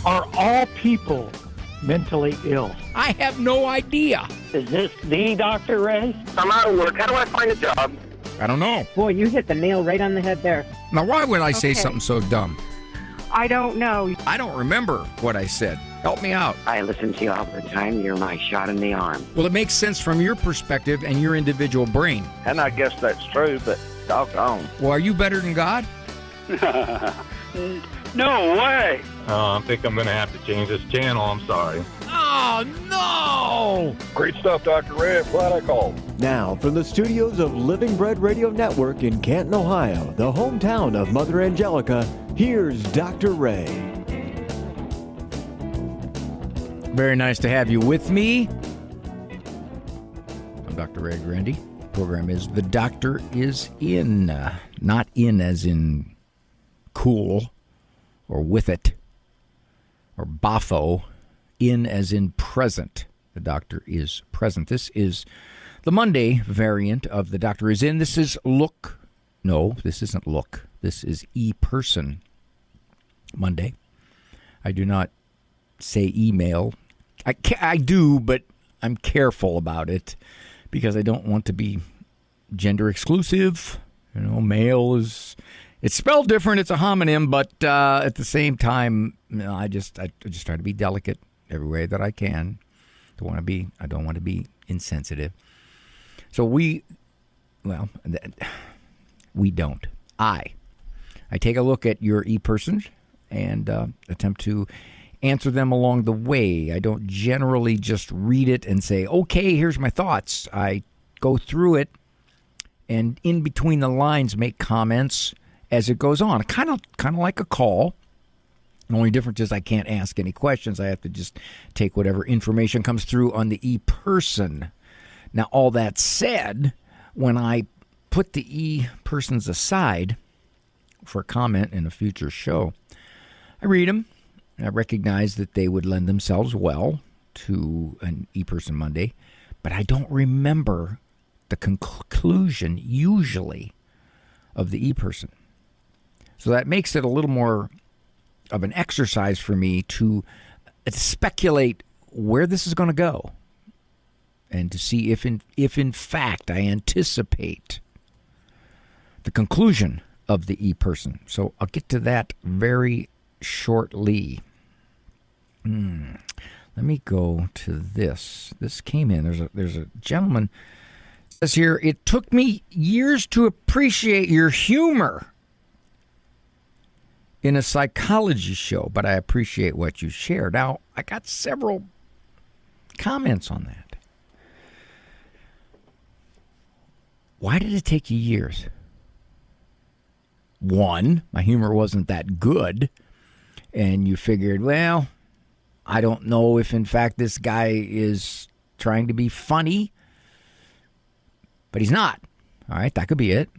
Are all people mentally ill? I have no idea. Is this the Dr. Ray? I'm out of work. How do I find a job? I don't know. Boy, you hit the nail right on the head there. Now, why would I say something so dumb? I don't know. I don't remember what I said. Help me out. I listen to you all the time. You're my shot in the arm. Well, it makes sense from your perspective and your individual brain. And I guess that's true, but doggone. Well, are you better than God? No way. I think I'm going to have to change this channel. I'm sorry. Oh, no! Great stuff, Dr. Ray. I'm glad I called. Now, from the studios of Living Bread Radio Network in Canton, Ohio, the hometown of Mother Angelica, here's Dr. Ray. Very nice to have you with me. I'm Dr. Ray Grandy. The program is The Doctor Is In. Not in as in cool or with it or boffo. In as in present. The Doctor is present. This is the Monday variant of The Doctor Is In. This is Look. No, this isn't Look. This is E-Person Monday. I do not say email. I do, but I'm careful about it because I don't want to be gender exclusive. You know, male is, it's spelled different. It's a homonym, but at the same time, you know, I just try to be delicate every way that I can. I don't want to be insensitive. So we don't. I take a look at your e-persons and attempt to answer them along the way. I don't generally just read it and say, okay, here's my thoughts. I go through it and in between the lines make comments as it goes on. Kind of like a call. The only difference is I can't ask any questions. I have to just take whatever information comes through on the e-person. Now, all that said, when I put the e-persons aside for comment in a future show, I read them. I recognize that they would lend themselves well to an e-person Monday, but I don't remember the conclusion, usually, of the e-person. So that makes it a little more of an exercise for me to speculate where this is going to go and to see if in fact I anticipate the conclusion of the e-person. So I'll get to that very shortly. Let me go to this. This came in. There's a gentleman says here, it took me years to appreciate your humor in a psychology show, but I appreciate what you shared. Now, I got several comments on that. Why did it take you years? One, my humor wasn't that good, and you figured, well, I don't know if in fact this guy is trying to be funny, but he's not. All right, that could be it.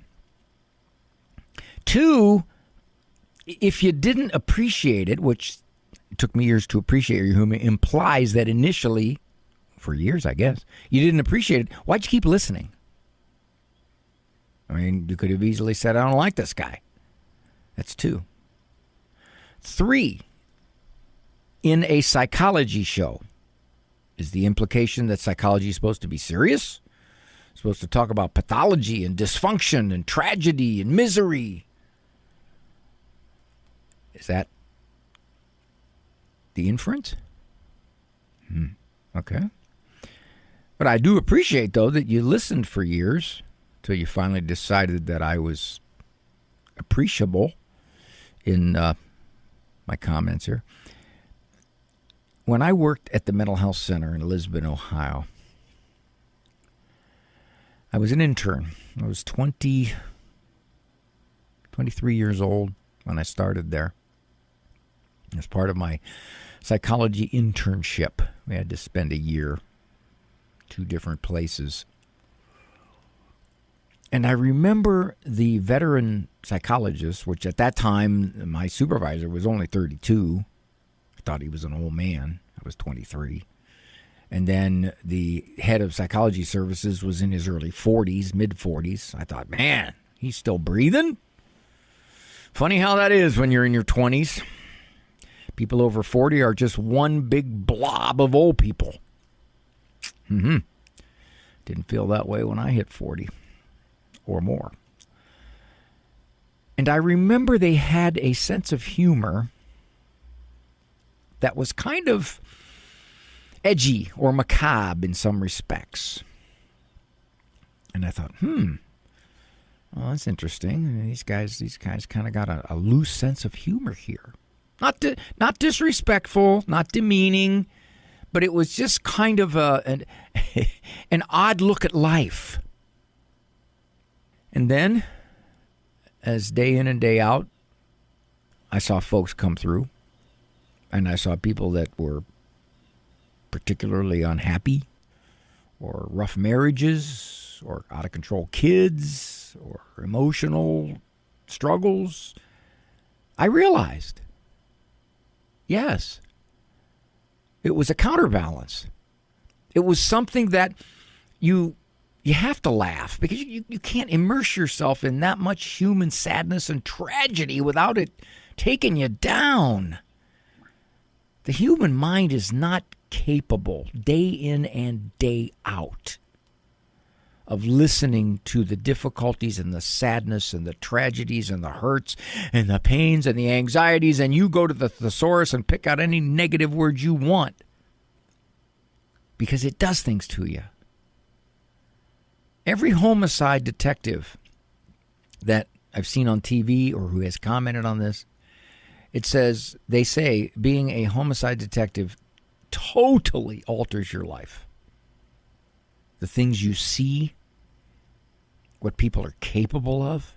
Two, if you didn't appreciate it, which took me years to appreciate your humor, implies that initially, for years I guess, you didn't appreciate it. Why'd you keep listening? I mean, you could have easily said, I don't like this guy. That's two. Three, in a psychology show, is the implication that psychology is supposed to be serious? Supposed to talk about pathology and dysfunction and tragedy and misery? Is that the inference? Okay. But I do appreciate, though, that you listened for years till you finally decided that I was appreciable in my comments here. When I worked at the Mental Health Center in Lisbon, Ohio, I was an intern. I was 23 years old when I started there. As part of my psychology internship, we had to spend a year, 2 different places. And I remember the veteran psychologist, which at that time, my supervisor was only 32. I thought he was an old man. I was 23. And then the head of psychology services was in his early 40s, mid-40s. I thought, man, he's still breathing? Funny how that is when you're in your 20s. People over 40 are just one big blob of old people. Didn't feel that way when I hit 40 or more. And I remember they had a sense of humor that was kind of edgy or macabre in some respects. And I thought, well, that's interesting. These guys kind of got a loose sense of humor here. Not disrespectful, not demeaning, but it was just kind of an odd look at life. And then, as day in and day out, I saw folks come through, and I saw people that were particularly unhappy, or rough marriages, or out-of-control kids, or emotional struggles. I realized, yes, it was a counterbalance. It was something that you have to laugh, because you can't immerse yourself in that much human sadness and tragedy without it taking you down. The human mind is not capable, day in and day out, of listening to the difficulties and the sadness and the tragedies and the hurts and the pains and the anxieties, and you go to the thesaurus and pick out any negative words you want, because it does things to you. Every homicide detective that I've seen on TV or who has commented on this, they say being a homicide detective totally alters your life. The things you see, what people are capable of.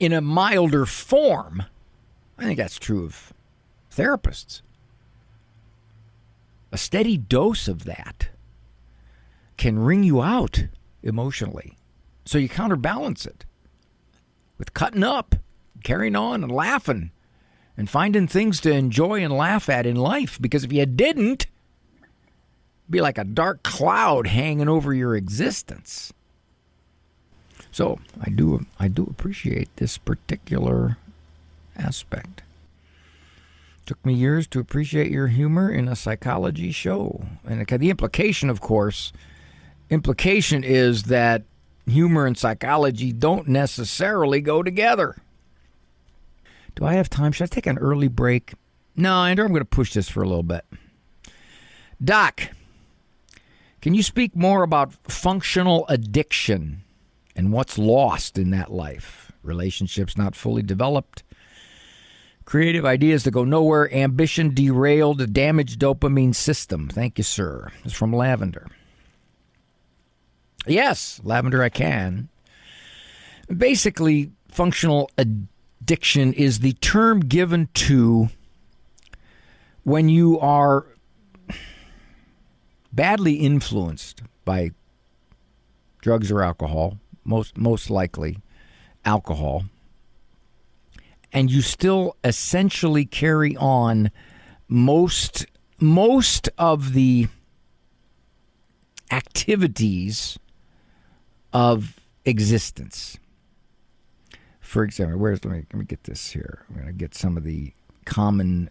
In a milder form, I think that's true of therapists. A steady dose of that can wring you out emotionally. So you counterbalance it with cutting up, carrying on, and laughing, and finding things to enjoy and laugh at in life. Because if you didn't, it'd be like a dark cloud hanging over your existence. So I do appreciate this particular aspect. Took me years to appreciate your humor in a psychology show. And the implication, of course, is that humor and psychology don't necessarily go together. Do I have time? Should I take an early break? No, Andrew, I'm going to push this for a little bit. Doc, can you speak more about functional addiction and what's lost in that life? Relationships not fully developed, creative ideas that go nowhere, ambition derailed, a damaged dopamine system. Thank you, sir. It's from Lavender. Yes, Lavender, I can. Basically, functional addiction is the term given to when you are badly influenced by drugs or alcohol, most likely alcohol, and you still essentially carry on most of the activities of existence. For example, let me get this here. I'm going to get some of the common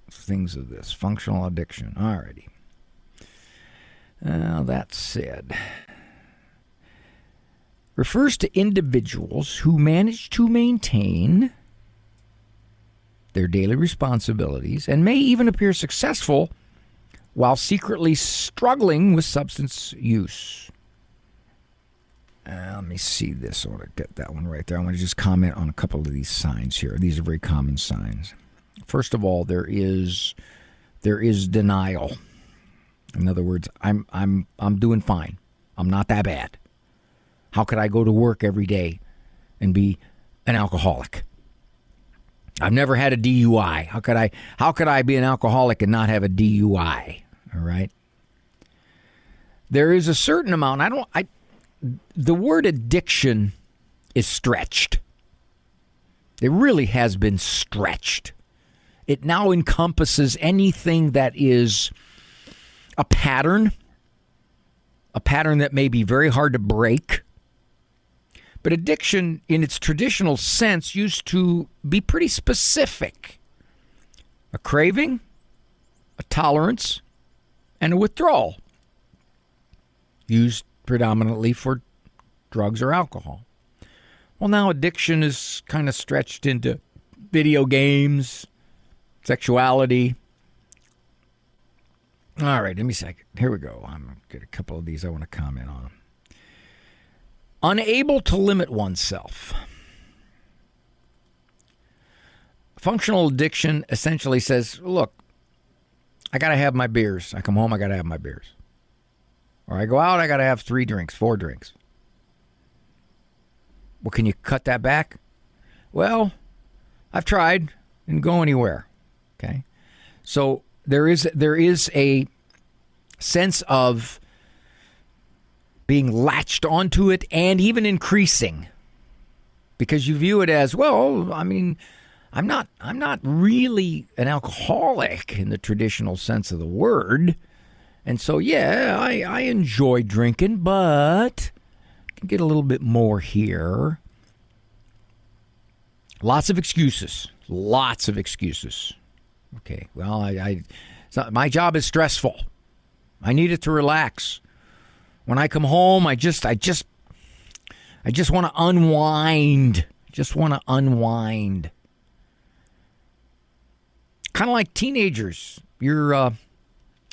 things of this. Functional addiction. Alrighty. That said, refers to individuals who manage to maintain their daily responsibilities and may even appear successful while secretly struggling with substance use. Let me see this. I want to get that one right there. I want to just comment on a couple of these signs here. These are very common signs. First of all, there is denial. In other words, I'm doing fine. I'm not that bad. How could I go to work every day and be an alcoholic? I've never had a DUI. How could I be an alcoholic and not have a DUI? All right. There is a certain amount. The word addiction is stretched. It really has been stretched. It now encompasses anything that is a pattern that may be very hard to break, But addiction, in its traditional sense, used to be pretty specific. A craving, a tolerance, and a withdrawal. Used predominantly for drugs or alcohol. Well, now addiction is kind of stretched into video games, sexuality. All right, give me a second. Here we go. I'm going to get a couple of these I want to comment on. Unable to limit oneself. Functional addiction essentially says, look, I got to have my beers. I come home, I got to have my beers. Or I go out, I got to have 3 drinks, 4 drinks. Well, can you cut that back? Well, I've tried. Didn't go anywhere. Okay. So there is a sense of being latched onto it and even increasing because you view it as, well, I mean, I'm not really an alcoholic in the traditional sense of the word. And so, yeah, I enjoy drinking, but I can get a little bit more here. Lots of excuses. Okay, well, my job is stressful. I need it to relax. When I come home, I just want to unwind. Kind of like teenagers. Your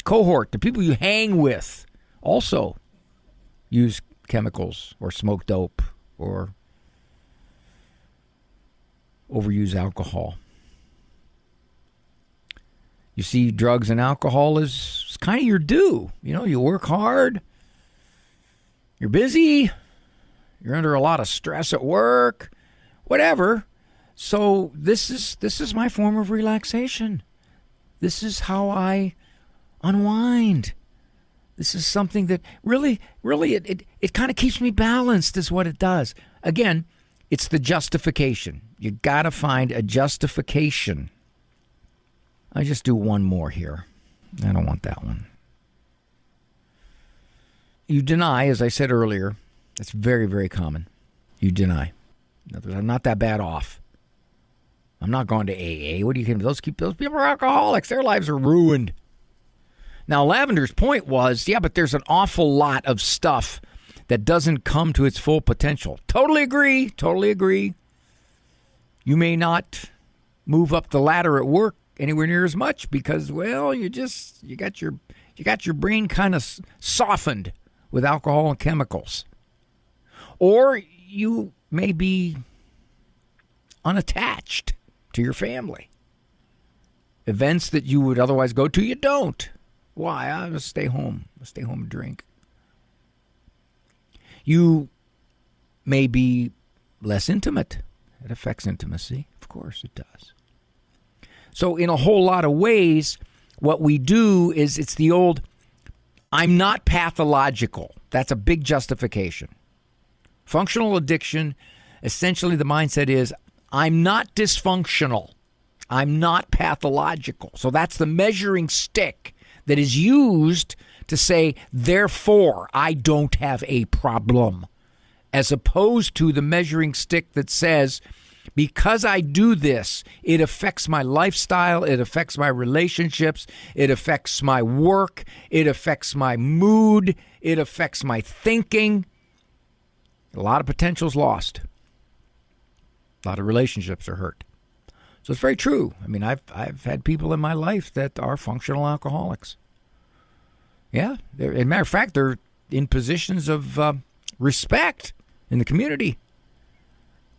cohort, the people you hang with, also use chemicals or smoke dope or overuse alcohol. You see drugs and alcohol as kind of your due. You know, you work hard. You're busy. You're under a lot of stress at work. Whatever. So this is my form of relaxation. This is how I unwind. This is something that really it kind of keeps me balanced is what it does. Again, it's the justification. You got to find a justification. I just do one more here. I don't want that one. You deny, as I said earlier. That's very, very common. You deny. I'm not that bad off. I'm not going to AA. What do you think? Those people are alcoholics. Their lives are ruined. Now, Lavender's point was, yeah, but there's an awful lot of stuff that doesn't come to its full potential. Totally agree. You may not move up the ladder at work anywhere near as much because, well, you got your brain kind of softened with alcohol and chemicals. Or you may be unattached to your family. Events that you would otherwise go to, you don't. Why? I'll just stay home. I'll stay home and drink. You may be less intimate. It affects intimacy. Of course it does. So in a whole lot of ways, what we do is it's the old, I'm not pathological. That's a big justification. Functional addiction, essentially the mindset is, I'm not dysfunctional. I'm not pathological. So that's the measuring stick that is used to say, therefore, I don't have a problem, as opposed to the measuring stick that says, because I do this, it affects my lifestyle, it affects my relationships, it affects my work, it affects my mood, it affects my thinking. A lot of potential's lost. A lot of relationships are hurt. So it's very true. I mean, I've had people in my life that are functional alcoholics. Yeah. As a matter of fact, they're in positions of respect in the community.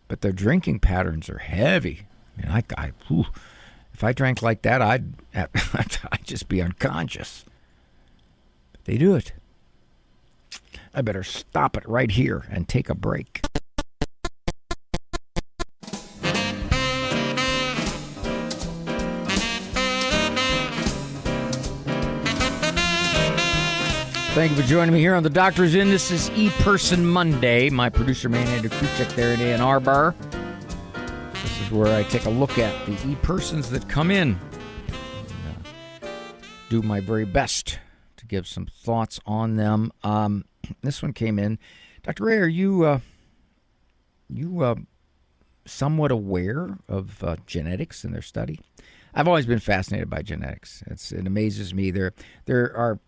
But their drinking patterns are heavy. I mean, if I drank like that, I'd just be unconscious. But they do it. I better stop it right here and take a break. Thank you for joining me here on The Doctor's In. This is E-Person Monday. My producer, Manny Kuchek, there in Ann Arbor. This is where I take a look at the E-Persons that come in. Do my very best to give some thoughts on them. This one came in. Dr. Ray, are you somewhat aware of genetics in their study? I've always been fascinated by genetics. It amazes me. There are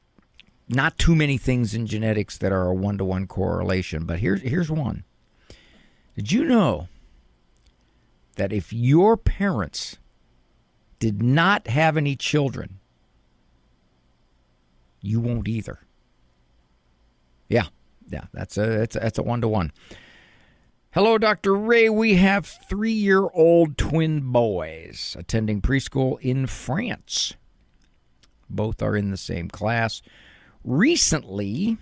not too many things in genetics that are a one-to-one correlation, but here's one. Did you know that if your parents did not have any children, you won't either? Yeah, that's a one-to-one. Hello, Dr. Ray. We have 3-year-old twin boys attending preschool in France. Both are in the same class. Recently,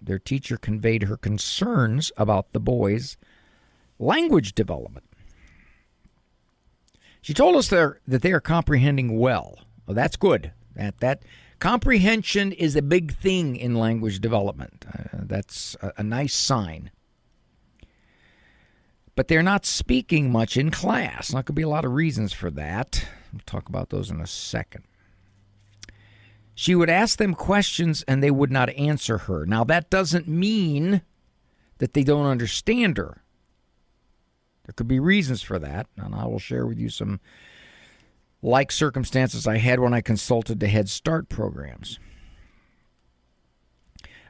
their teacher conveyed her concerns about the boys' language development. She told us that they are comprehending well. Well, that's good. That comprehension is a big thing in language development. That's a nice sign. But they're not speaking much in class. There could be a lot of reasons for that. We'll talk about those in a second. She would ask them questions and they would not answer her. Now, that doesn't mean that they don't understand her. There could be reasons for that, and I will share with you some like circumstances I had when I consulted the Head Start programs.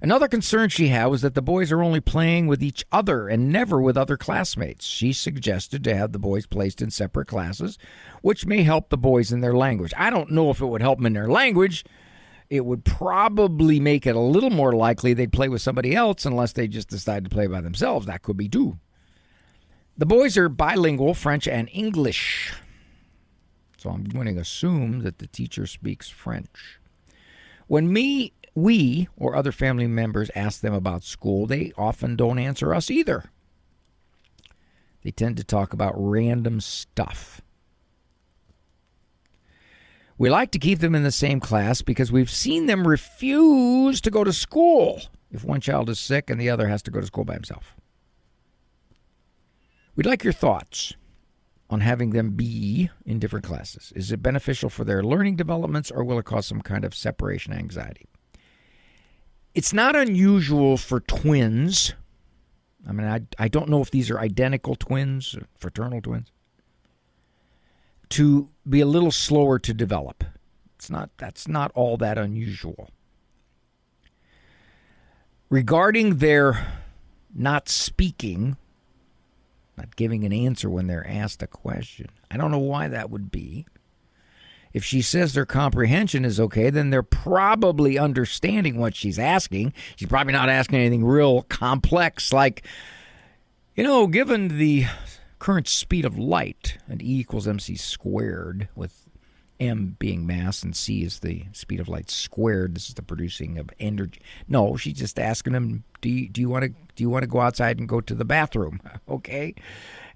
Another concern she had was that the boys are only playing with each other and never with other classmates. She suggested to have the boys placed in separate classes, which may help the boys in their language. I don't know if it would help them in their language. It would probably make it a little more likely they'd play with somebody else unless they just decide to play by themselves. That could be too. The boys are bilingual, French and English. So I'm going to assume that the teacher speaks French. When we or other family members ask them about school, they often don't answer us either. They tend to talk about random stuff. We like to keep them in the same class because we've seen them refuse to go to school if one child is sick and the other has to go to school by himself. We'd like your thoughts on having them be in different classes. Is it beneficial for their learning developments, or will it cause some kind of separation anxiety? It's not unusual for twins. I mean, I don't know if these are identical twins, fraternal twins, to be a little slower to develop. That's not all that unusual. Regarding their not speaking, not giving an answer when they're asked a question, I don't know why that would be. If she says their comprehension is okay, then they're probably understanding what she's asking. She's probably not asking anything real complex like, given the current speed of light, and E equals mc squared, with m being mass and c is the speed of light squared. This is the producing of energy. No, she's just asking them, do you want to go outside and go to the bathroom? Okay.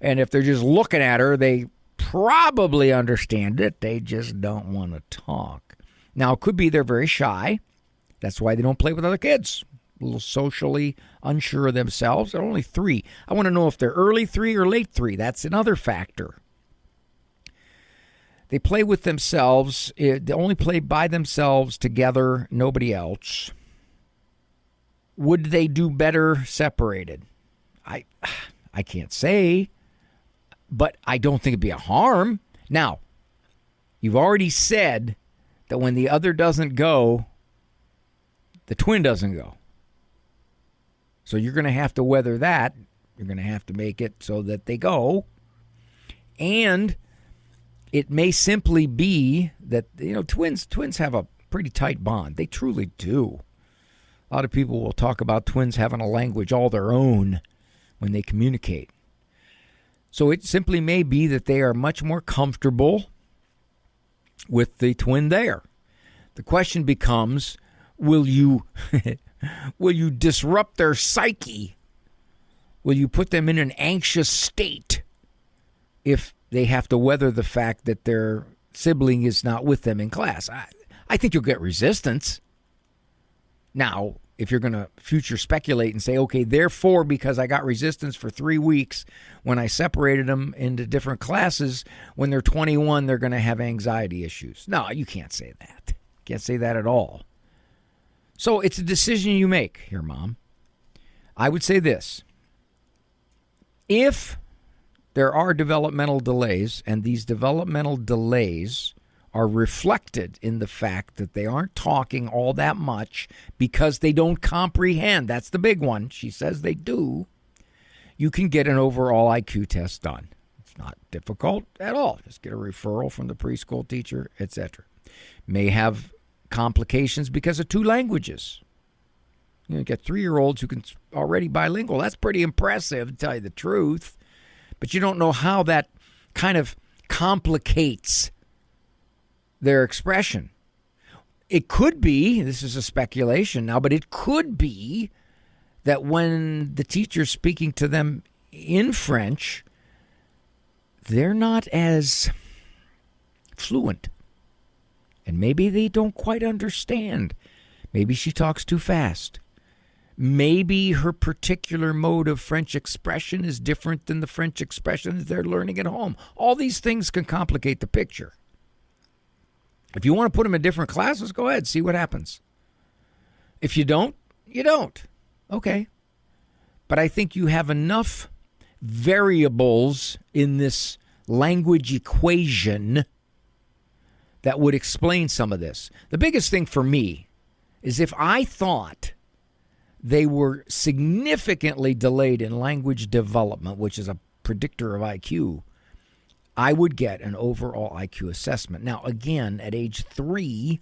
And if they're just looking at her, they probably understand it. They just don't want to talk. Now, it could be they're very shy. That's why they don't play with other kids. A little socially unsure of themselves. They're only 3. I want to know if they're early 3 or late 3. That's another factor. They play with themselves. They only play by themselves together, nobody else. Would they do better separated? I can't say, but I don't think it'd be a harm. Now, you've already said that when the other doesn't go, the twin doesn't go. So you're going to have to weather that. You're going to have to make it so that they go. And it may simply be that, twins have a pretty tight bond. They truly do. A lot of people will talk about twins having a language all their own when they communicate. So it simply may be that they are much more comfortable with the twin there. The question becomes, will you disrupt their psyche? Will you put them in an anxious state if they have to weather the fact that their sibling is not with them in class? I think you'll get resistance. Now, if you're going to future speculate and say, okay, therefore, because I got resistance for 3 weeks when I separated them into different classes, when they're 21, they're going to have anxiety issues. No, you can't say that. Can't say that at all. So it's a decision you make here, Mom. I would say this. If there are developmental delays, and these developmental delays are reflected in the fact that they aren't talking all that much because they don't comprehend, that's the big one, she says they do, you can get an overall IQ test done. It's not difficult at all. Just get a referral from the preschool teacher, etc. May have complications because of 2 languages. You get 3-year-olds who can already bilingual. That's pretty impressive, to tell you the truth. But you don't know how that kind of complicates their expression. It could be, this is a speculation now, but it could be that when the teacher's speaking to them in French, they're not as fluent. And maybe they don't quite understand. Maybe she talks too fast. Maybe her particular mode of French expression is different than the French expressions they're learning at home. All these things can complicate the picture. If you want to put them in different classes, go ahead, see what happens. If you don't, you don't. Okay. But I think you have enough variables in this language equation that would explain some of this. The biggest thing for me is if I thought they were significantly delayed in language development, which is a predictor of IQ, I would get an overall IQ assessment. Now, again, at age 3,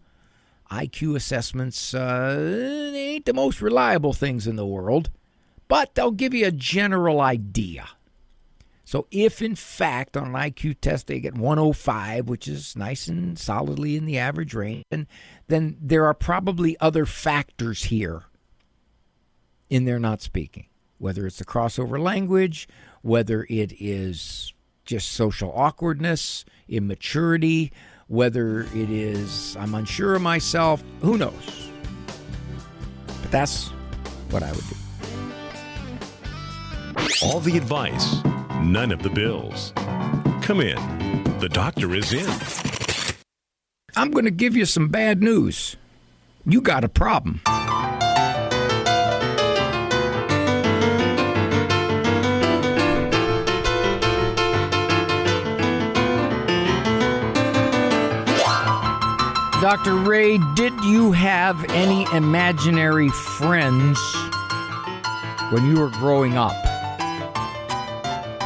IQ assessments ain't the most reliable things in the world, but they'll give you a general idea. So if, in fact, on an IQ test they get 105, which is nice and solidly in the average range, then there are probably other factors here in their not speaking, whether it's the crossover language, whether it is just social awkwardness, immaturity, whether it is I'm unsure of myself, who knows? But that's what I would do. All the advice, none of the bills. Come in. The doctor is in. I'm going to give you some bad news. You got a problem. Dr. Ray, did you have any imaginary friends when you were growing up?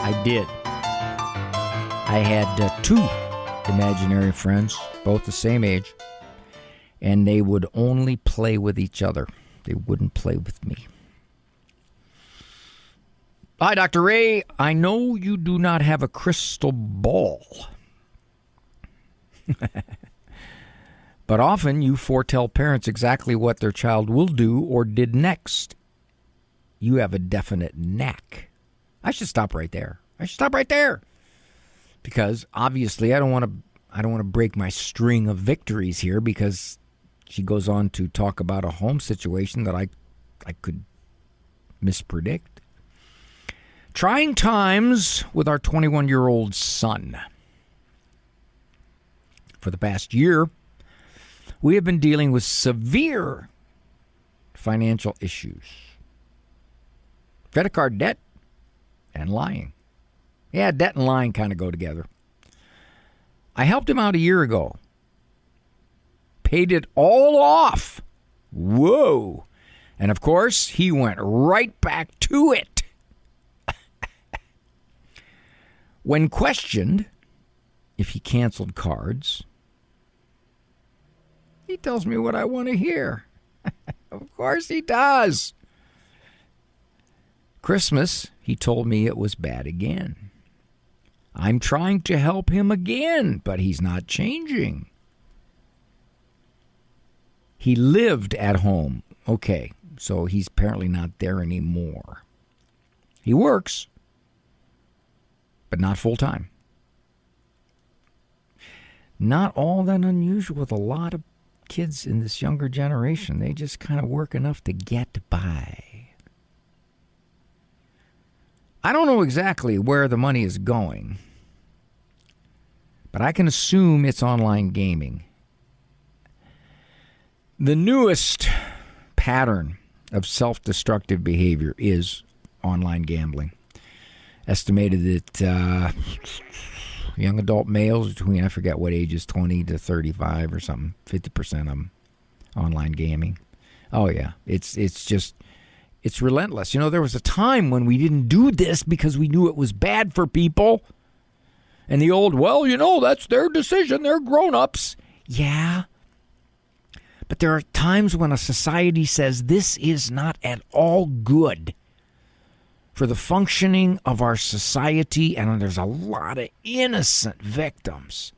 I did. I had 2 imaginary friends, both the same age, and they would only play with each other. They wouldn't play with me. Hi, Dr. Ray. I know you do not have a crystal ball. But often you foretell parents exactly what their child will do or did next. You have a definite knack. I should stop right there. Because obviously I don't want to break my string of victories here, because she goes on to talk about a home situation that I could mispredict. Trying times with our 21-year-old son. For the past year, we have been dealing with severe financial issues. Credit card debt and lying. Yeah, debt and lying kind of go together. I helped him out a year ago. Paid it all off. Whoa. And of course, he went right back to it. When questioned if he canceled cards, he tells me what I want to hear. Of course he does. Christmas, he told me it was bad again. I'm trying to help him again, but he's not changing. He lived at home. Okay, so he's apparently not there anymore. He works, but not full time. Not all that unusual with a lot of kids in this younger generation. They just kind of work enough to get by. I don't know exactly where the money is going, but I can assume it's online gaming. The newest pattern of self-destructive behavior is online gambling. estimated that young adult males between, I forget what ages, 20 to 35 or something, 50% of them, online gaming. Oh, yeah. It's relentless. There was a time when we didn't do this because we knew it was bad for people. And the old, that's their decision. They're grown-ups. Yeah. But there are times when a society says this is not at all good for the functioning of our society, and there's a lot of innocent victims.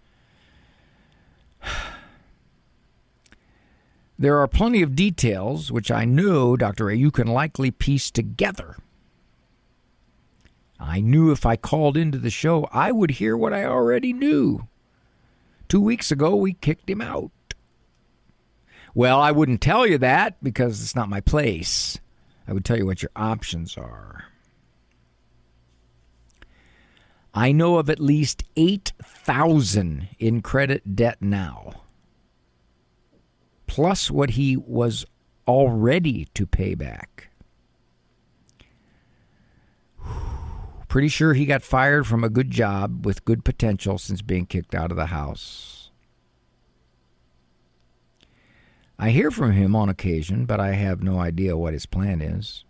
There are plenty of details which I know, Dr. Ray, you can likely piece together. I knew if I called into the show, I would hear what I already knew. 2 weeks ago, we kicked him out. Well, I wouldn't tell you that because it's not my place. I would tell you what your options are. I know of at least 8,000 in credit debt now, plus what he was already to pay back. Pretty sure he got fired from a good job with good potential since being kicked out of the house. I hear from him on occasion, but I have no idea what his plan is.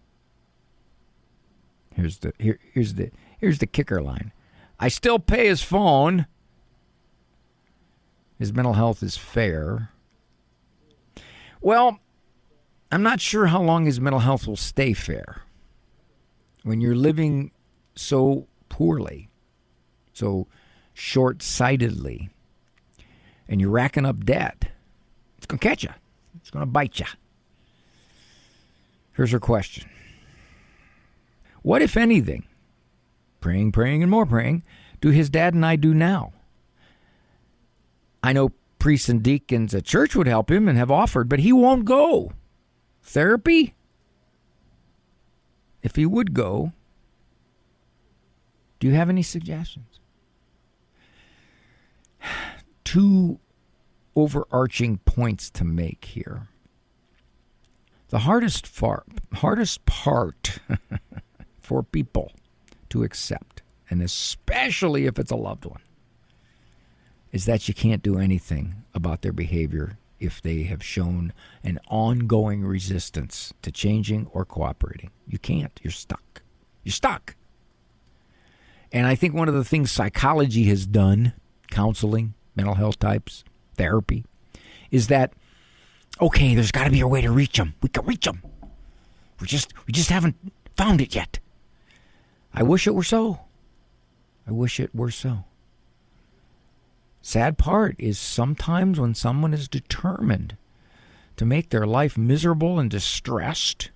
Here's the kicker line. I still pay his phone. His mental health is fair. Well, I'm not sure how long his mental health will stay fair. When you're living so poorly, so short-sightedly, and you're racking up debt, it's going to catch you. It's going to bite you. Here's her question. What, if anything, praying, and more praying, do his dad and I do now? I know priests and deacons at church would help him and have offered, but he won't go. Therapy? If he would go, do you have any suggestions? Two overarching points to make here. The hardest part for people to accept, and especially if it's a loved one, is that you can't do anything about their behavior if they have shown an ongoing resistance to changing or cooperating. You can't. You're stuck. You're stuck. And I think one of the things psychology has done, counseling, mental health types, therapy, is that, okay, there's got to be a way to reach them. We can reach them. We just haven't found it yet. I wish it were so. I wish it were so. Sad part is sometimes when someone is determined to make their life miserable and distressed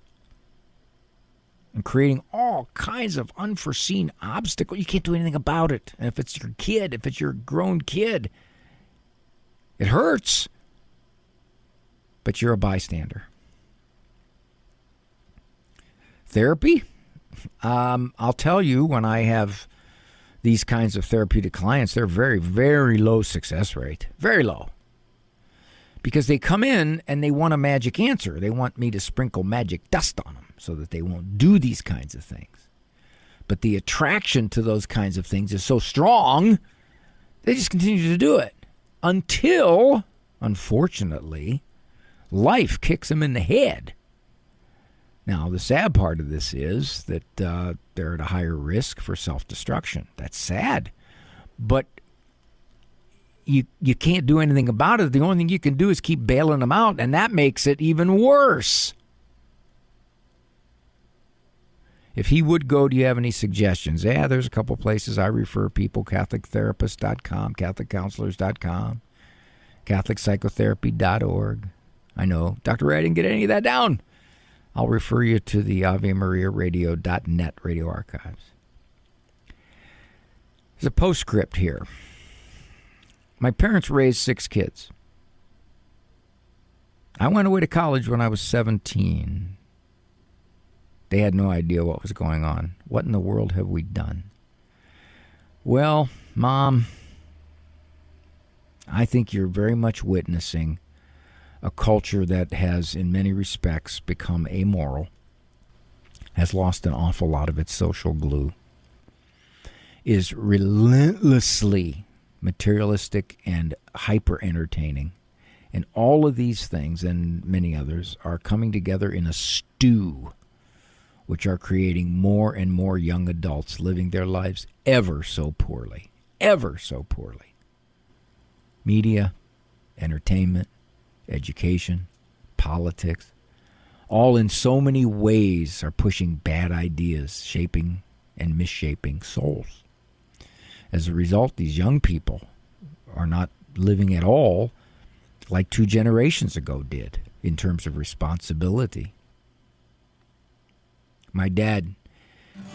and creating all kinds of unforeseen obstacles, you can't do anything about it. And if it's your kid, if it's your grown kid, it hurts. But you're a bystander. Therapy? I'll tell you, when I have these kinds of therapeutic clients, they're very, very low success rate. Very low. Because they come in and they want a magic answer. They want me to sprinkle magic dust on them so that they won't do these kinds of things. But the attraction to those kinds of things is so strong, they just continue to do it. Until, unfortunately, life kicks them in the head. Now, the sad part of this is that they're at a higher risk for self-destruction. That's sad. But you can't do anything about it. The only thing you can do is keep bailing them out, and that makes it even worse. If he would go, do you have any suggestions? Yeah, there's a couple places I refer people, CatholicTherapist.com, CatholicCounselors.com, CatholicPsychotherapy.org. I know, Dr. Ray, I didn't get any of that down. I'll refer you to the AveMariaRadio.net radio archives. There's a postscript here. My parents raised 6 kids. I went away to college when I was 17. They had no idea what was going on. What in the world have we done? Well, Mom, I think you're very much witnessing a culture that has, in many respects, become amoral, has lost an awful lot of its social glue. is relentlessly materialistic and hyper entertaining. And all of these things and many others are coming together in a stew, which are creating more and more young adults living their lives ever so poorly. Ever so poorly. Media, entertainment, education, politics, all in so many ways are pushing bad ideas, shaping and misshaping souls. As a result, these young people are not living at all like 2 generations ago did in terms of responsibility. My dad,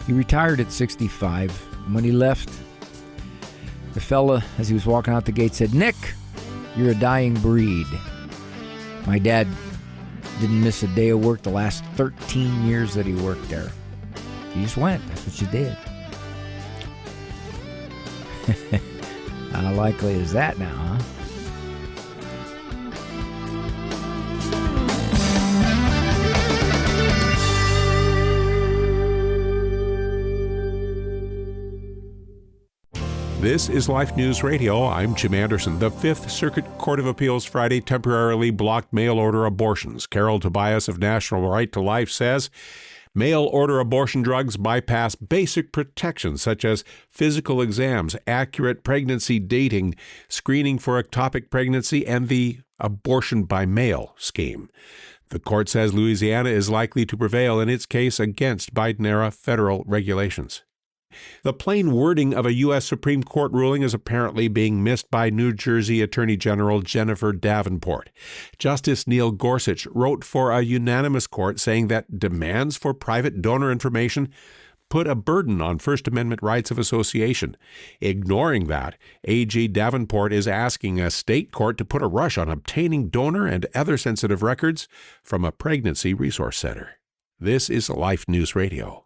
he retired at 65. When he left, the fella, as he was walking out the gate, said, "Nick, you're a dying breed." My dad didn't miss a day of work the last 13 years that he worked there. You just went. That's what you did. How likely is that now, huh? This is Life News Radio. I'm Jim Anderson. The Fifth Circuit Court of Appeals Friday temporarily blocked mail-order abortions. Carol Tobias of National Right to Life says mail-order abortion drugs bypass basic protections such as physical exams, accurate pregnancy dating, screening for ectopic pregnancy, and the abortion by mail scheme. The court says Louisiana is likely to prevail in its case against Biden-era federal regulations. The plain wording of a U.S. Supreme Court ruling is apparently being missed by New Jersey Attorney General Jennifer Davenport. Justice Neil Gorsuch wrote for a unanimous court saying that demands for private donor information put a burden on First Amendment rights of association. Ignoring that, AG Davenport is asking a state court to put a rush on obtaining donor and other sensitive records from a pregnancy resource center. This is Life News Radio.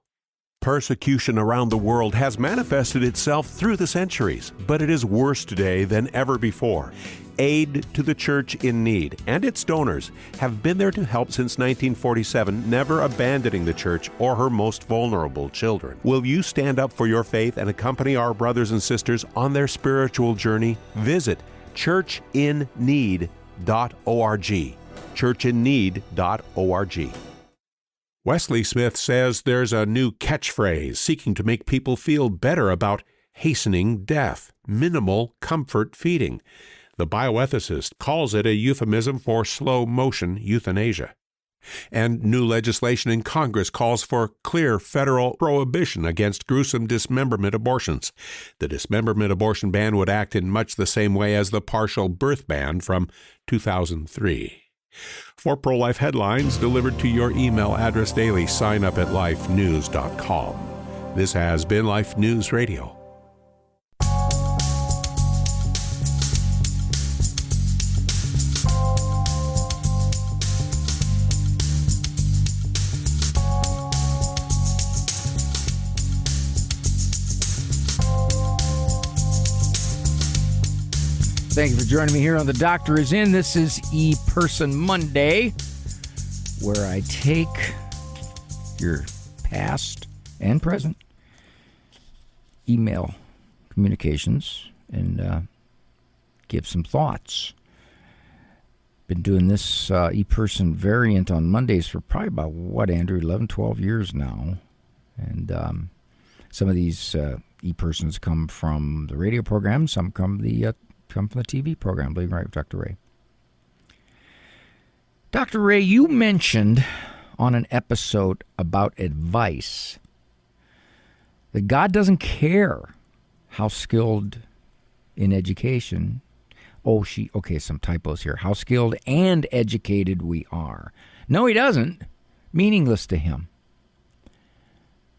Persecution around the world has manifested itself through the centuries, but it is worse today than ever before. Aid to the Church in Need and its donors have been there to help since 1947, never abandoning the Church or her most vulnerable children. Will you stand up for your faith and accompany our brothers and sisters on their spiritual journey? Visit churchinneed.org. churchinneed.org. Wesley Smith says there's a new catchphrase seeking to make people feel better about hastening death, minimal comfort feeding. The bioethicist calls it a euphemism for slow-motion euthanasia. And new legislation in Congress calls for clear federal prohibition against gruesome dismemberment abortions. The dismemberment abortion ban would act in much the same way as the partial birth ban from 2003. For pro-life headlines delivered to your email address daily, sign up at lifenews.com. This has been Life News Radio. Thank you for joining me here on The Doctor Is In. This is E-Person Monday, where I take your past and present email communications and give some thoughts. Been doing this E-Person variant on Mondays for probably about, Andrew, 11, 12 years now. And some of these E-Persons come from the radio program, some come from the TV program, Living Right with Dr. Ray. Dr. Ray, you mentioned on an episode about advice that God doesn't care how skilled in education, some typos here, how skilled and educated we are. No, he doesn't. Meaningless to him.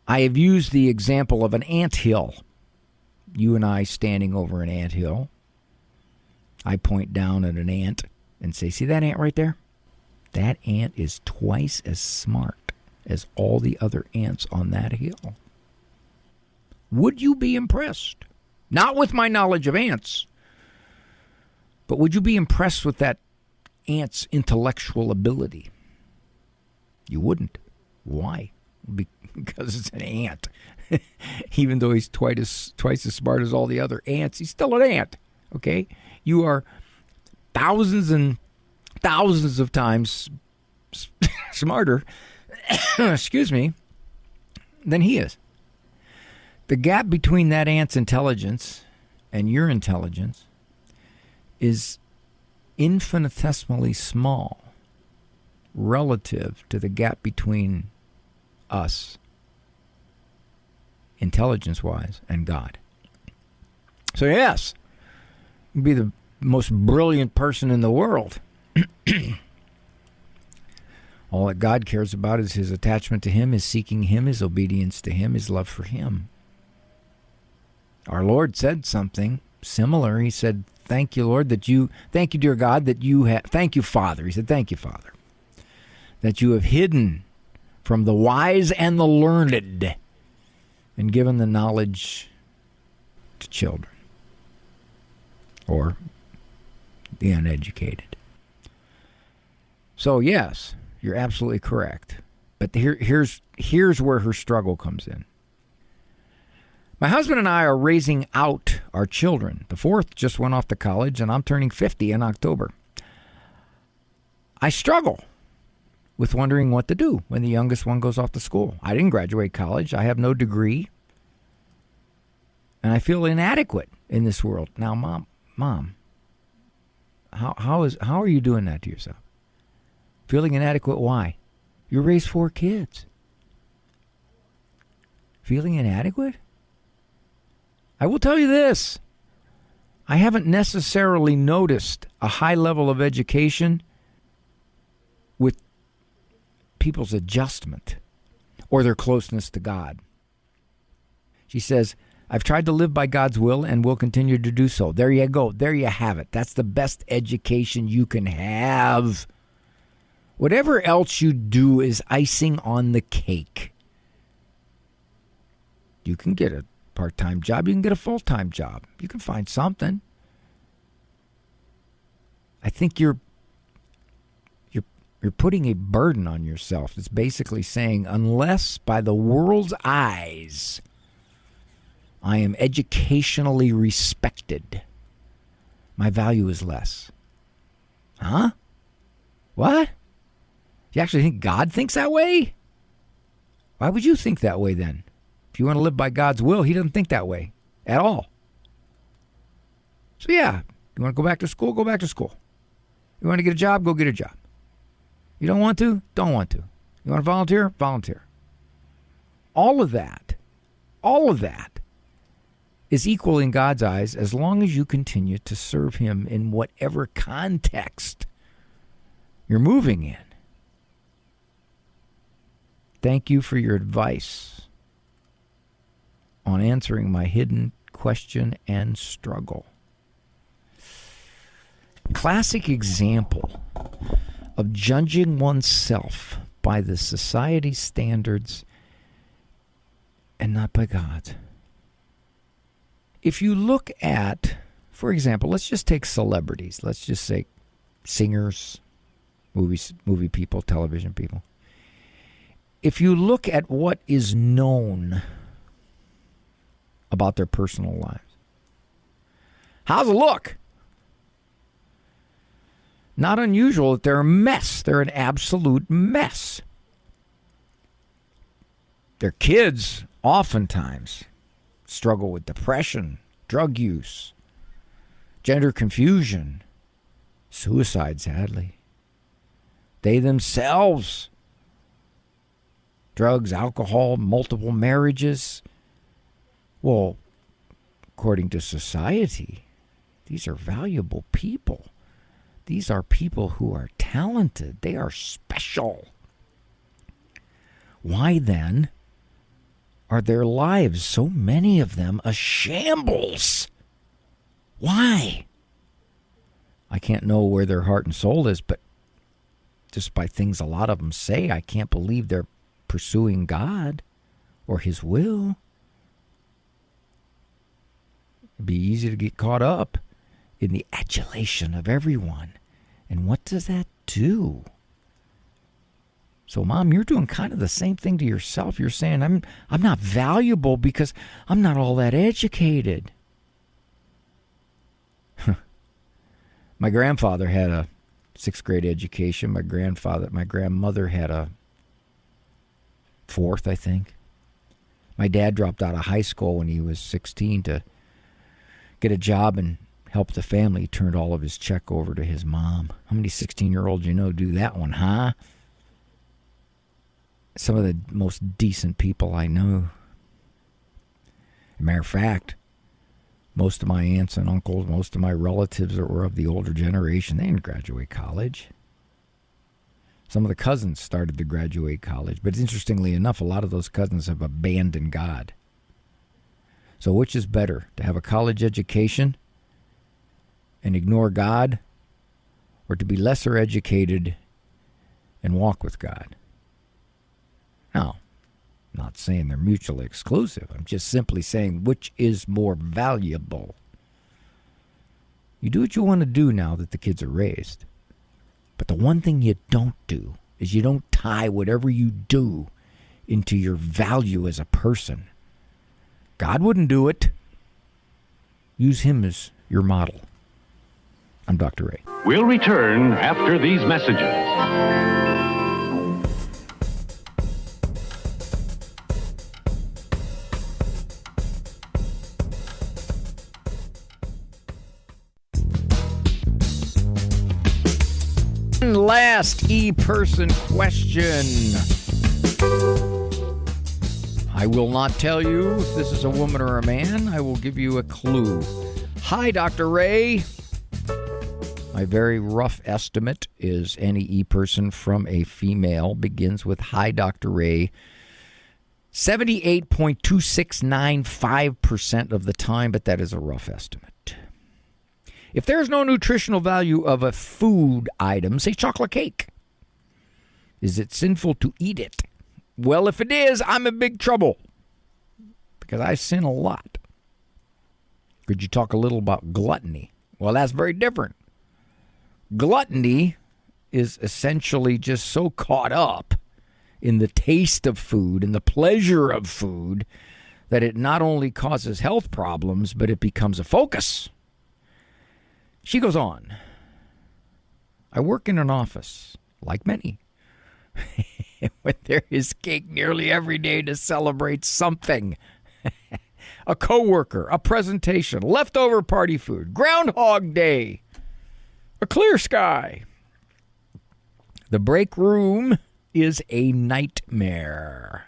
I have used the example of an anthill. You and I standing over an anthill. I point down at an ant and say, see that ant right there? That ant is twice as smart as all the other ants on that hill. Would you be impressed? Not with my knowledge of ants, but would you be impressed with that ant's intellectual ability? You wouldn't. Why? Because it's an ant. Even though he's twice as smart as all the other ants, he's still an ant. Okay? You are thousands and thousands of times smarter, excuse me, than he is. The gap between that ant's intelligence and your intelligence is infinitesimally small relative to the gap between us, intelligence-wise, and God. So yes, you'd be the most brilliant person in the world. All that God cares about is his attachment to him, his seeking him, his obedience to him, his love for him. Our Lord said something similar. He said, thank you, Lord, thank you, dear God, thank you, Father. He said, thank you, Father, that you have hidden from the wise and the learned and given the knowledge to children or the uneducated. So, yes, you're absolutely correct. But here's where her struggle comes in. My husband and I are raising out our children. The fourth just went off to college, and I'm turning 50 in October. I struggle with wondering what to do when the youngest one goes off to school. I didn't graduate college. I have no degree. And I feel inadequate in this world. Now, Mom, how are you doing that to yourself? Feeling inadequate, why? You raised 4 kids. Feeling inadequate? I will tell you this. I haven't necessarily noticed a high level of education with people's adjustment or their closeness to God. She says, I've tried to live by God's will and will continue to do so. There you go. There you have it. That's the best education you can have. Whatever else you do is icing on the cake. You can get a part-time job. You can get a full-time job. You can find something. I think you're putting a burden on yourself. It's basically saying, unless by the world's eyes I am educationally respected, my value is less. Huh? What? You actually think God thinks that way? Why would you think that way then? If you want to live by God's will, he doesn't think that way at all. So yeah, you want to go back to school? Go back to school. You want to get a job? Go get a job. You don't want to? Don't want to. You want to volunteer? Volunteer. All of that is equal in God's eyes as long as you continue to serve him in whatever context you're moving in. Thank you for your advice on answering my hidden question and struggle. Classic example of judging oneself by the society's standards and not by God's. If you look at, for example, let's just take celebrities. Let's just say singers, movie people, television people. If you look at what is known about their personal lives, how's it look? Not unusual that they're a mess. They're an absolute mess. Their kids oftentimes struggle with depression, drug use, gender confusion, suicide, sadly. They themselves, drugs, alcohol, multiple marriages. Well, according to society, these are valuable people. These are people who are talented. They are special. Why then are their lives, so many of them, a shambles? Why? I can't know where their heart and soul is, but just by things a lot of them say, I can't believe they're pursuing God or his will. It'd be easy to get caught up in the adulation of everyone. And what does that do? So, Mom, you're doing kind of the same thing to yourself. You're saying, I'm not valuable because I'm not all that educated. My grandfather had a 6th grade education. My grandmother had a 4th, I think. My dad dropped out of high school when he was 16 to get a job and help the family. He turned all of his check over to his mom. How many 16-year-olds you know do that one, huh? Some of the most decent people I know. As a matter of fact, most of my aunts and uncles, most of my relatives that were of the older generation, they didn't graduate college. Some of the cousins started to graduate college, but interestingly enough, a lot of those cousins have abandoned God. So which is better, to have a college education and ignore God, or to be lesser educated and walk with God? Now, I'm not saying they're mutually exclusive. I'm just simply saying which is more valuable. You do what you want to do now that the kids are raised. But the one thing you don't do is you don't tie whatever you do into your value as a person. God wouldn't do it. Use him as your model. I'm Dr. Ray. We'll return after these messages. Last e-person question. I will not tell you if this is a woman or a man. I will give you a clue. Hi, Dr. Ray. My very rough estimate is any e-person from a female begins with Hi, Dr. Ray 78.2695% of the time, but that is a rough estimate. If there's no nutritional value of a food item, say chocolate cake, is it sinful to eat it? Well, if it is, I'm in big trouble because I sin a lot. Could you talk a little about gluttony? Well, that's very different. Gluttony is essentially just so caught up in the taste of food and the pleasure of food that it not only causes health problems, but it becomes a focus. She goes on, I work in an office, like many, where there is cake nearly every day to celebrate something. A coworker, a presentation, leftover party food, Groundhog Day, a clear sky. The break room is a nightmare.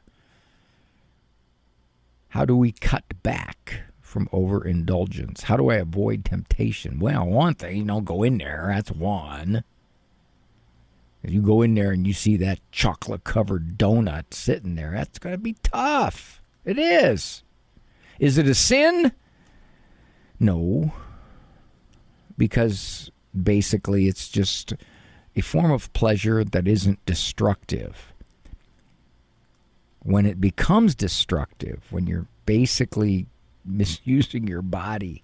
How do we cut back from overindulgence? How do I avoid temptation? Well, one thing, you don't go in there. That's one. If you go in there and you see that chocolate-covered donut sitting there, that's going to be tough. It is. Is it a sin? No. Because basically it's just a form of pleasure that isn't destructive. When it becomes destructive, when you're basically misusing your body,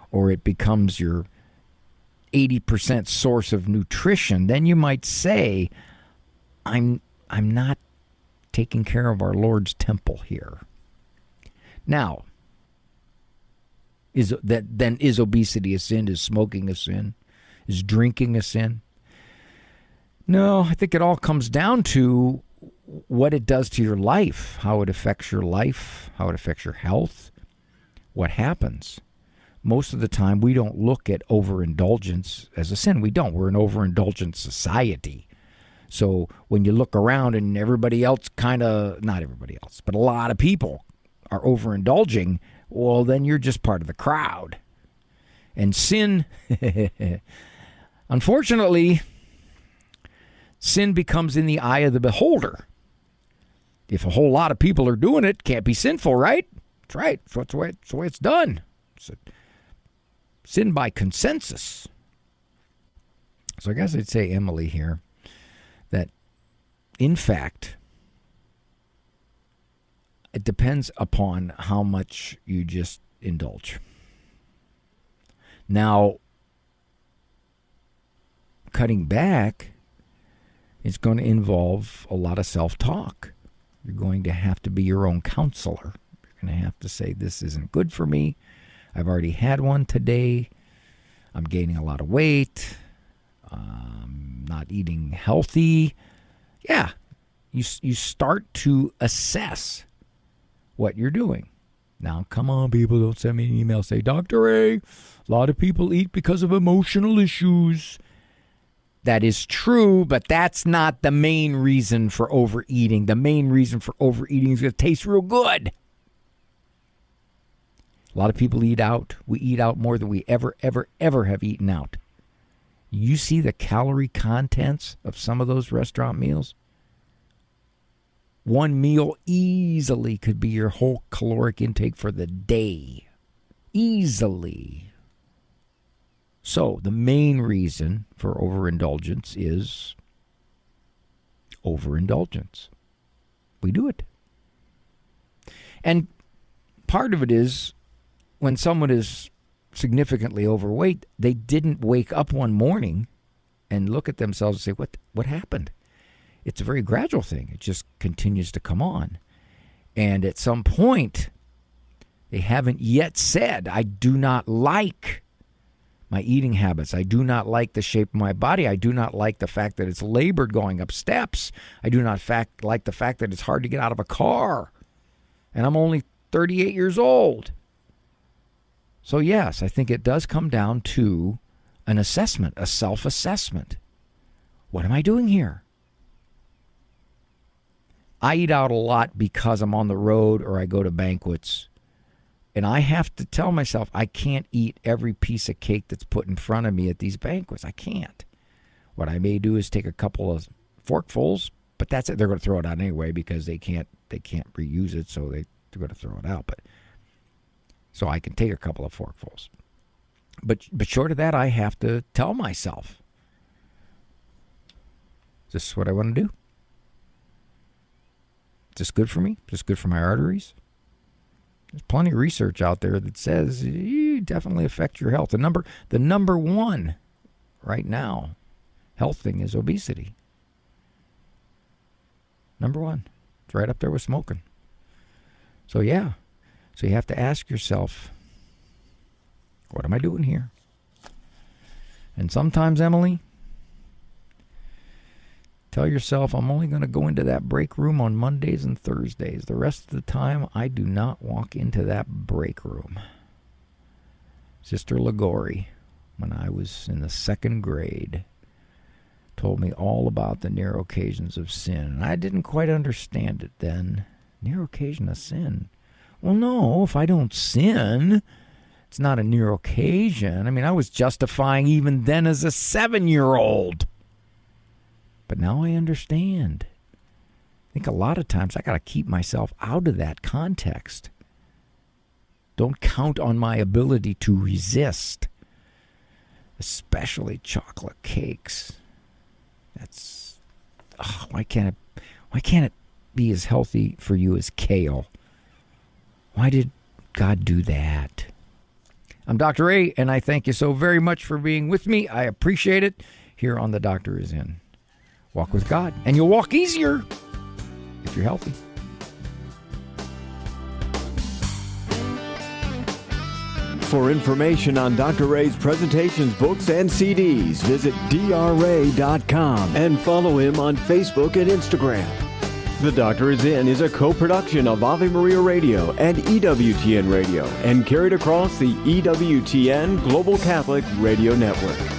or it becomes your 80% source of nutrition, then you might say, I'm not taking care of our Lord's temple here. Now, is obesity a sin? Is smoking a sin? Is drinking a sin? No, I think it all comes down to what it does to your life, how it affects your life, how it affects your health, what happens. Most of the time, we don't look at overindulgence as a sin. We don't. We're an overindulgent society. So when you look around and everybody else kind of, not everybody else, but a lot of people are overindulging, well, then you're just part of the crowd. And sin, unfortunately, sin becomes in the eye of the beholder. If a whole lot of people are doing it, it can't be sinful, right? That's right. That's the way it's done. It's a sin by consensus. So I guess I'd say, Emily, here, that in fact, it depends upon how much you just indulge. Now, cutting back It's going to involve a lot of self-talk. You're going to have to be your own counselor. You're going to have to say, this isn't good for me. I've already had one today. I'm gaining a lot of weight. I'm not eating healthy. Yeah, you start to assess what you're doing. Now, come on, people, don't send me an email. Say, Dr. A, a lot of people eat because of emotional issues. That is true, but that's not the main reason for overeating. The main reason for overeating is it tastes real good. A lot of people eat out. We eat out more than we ever have eaten out. You see the calorie contents of some of those restaurant meals? One meal easily could be your whole caloric intake for the day. Easily. So the main reason for overindulgence is overindulgence. We do it. And part of it is when someone is significantly overweight, they didn't wake up one morning and look at themselves and say, what happened? It's a very gradual thing. It just continues to come on. And at some point, they haven't yet said, I do not like my eating habits. I do not like the shape of my body. I do not like the fact that it's labored going up steps. I do not like the fact that it's hard to get out of a car. And I'm only 38 years old. So yes, I think it does come down to an assessment, a self-assessment. What am I doing here? I eat out a lot because I'm on the road or I go to banquets. And I have to tell myself I can't eat every piece of cake that's put in front of me at these banquets. I can't. What I may do is take a couple of forkfuls, but that's it. They're going to throw it out anyway because they can't reuse it, so they're going to throw it out. But so I can take a couple of forkfuls. But short of that, I have to tell myself, is this what I want to do? Is this good for me? Is this good for my arteries? There's plenty of research out there that says you definitely affect your health. The number one right now health thing is obesity. Number one. It's right up there with smoking. So yeah. So you have to ask yourself, what am I doing here? And sometimes, Emily, tell yourself, I'm only going to go into that break room on Mondays and Thursdays. The rest of the time, I do not walk into that break room. Sister Ligori, when I was in the second grade, told me all about the near occasions of sin. And I didn't quite understand it then. Near occasion of sin? Well, no, if I don't sin, it's not a near occasion. I mean, I was justifying even then as a 7-year-old. But now I understand. I think a lot of times I got to keep myself out of that context. Don't count on my ability to resist, especially chocolate cakes. That's why can't it be as healthy for you as kale? Why did God do that? I'm Dr. A, and I thank you so very much for being with me. I appreciate it here on The Doctor Is In. Walk with God, and you'll walk easier if you're healthy. For information on Dr. Ray's presentations, books, and CDs, visit drray.com and follow him on Facebook and Instagram. The Doctor Is In is a co-production of Ave Maria Radio and EWTN Radio and carried across the EWTN Global Catholic Radio Network.